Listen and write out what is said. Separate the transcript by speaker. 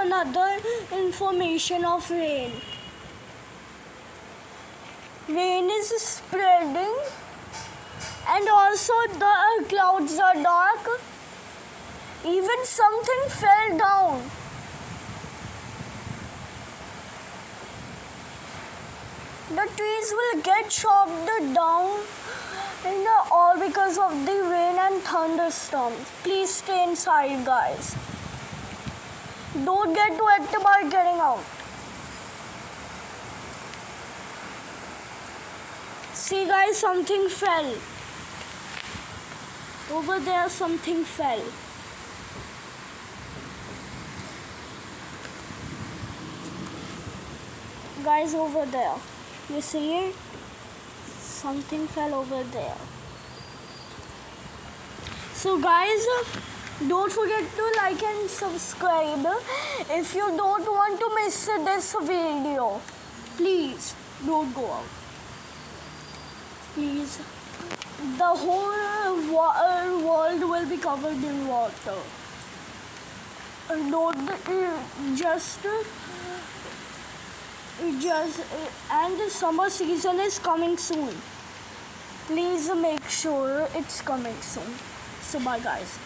Speaker 1: another information of rain. Rain is spreading and also the clouds are dark. Even something fell down. The trees will get chopped down and all because of the rain and thunderstorms. Please stay inside, guys. Don't get wet by getting out. See, guys, something fell. Over there, something fell. Guys, over there. You see it? Something fell over there. So guys, don't forget to like and subscribe if you don't want to miss this video. Please don't go out. Please. The whole world will be covered in water. Don't and the summer season is coming soon. Please make sure it's coming soon. So bye, guys.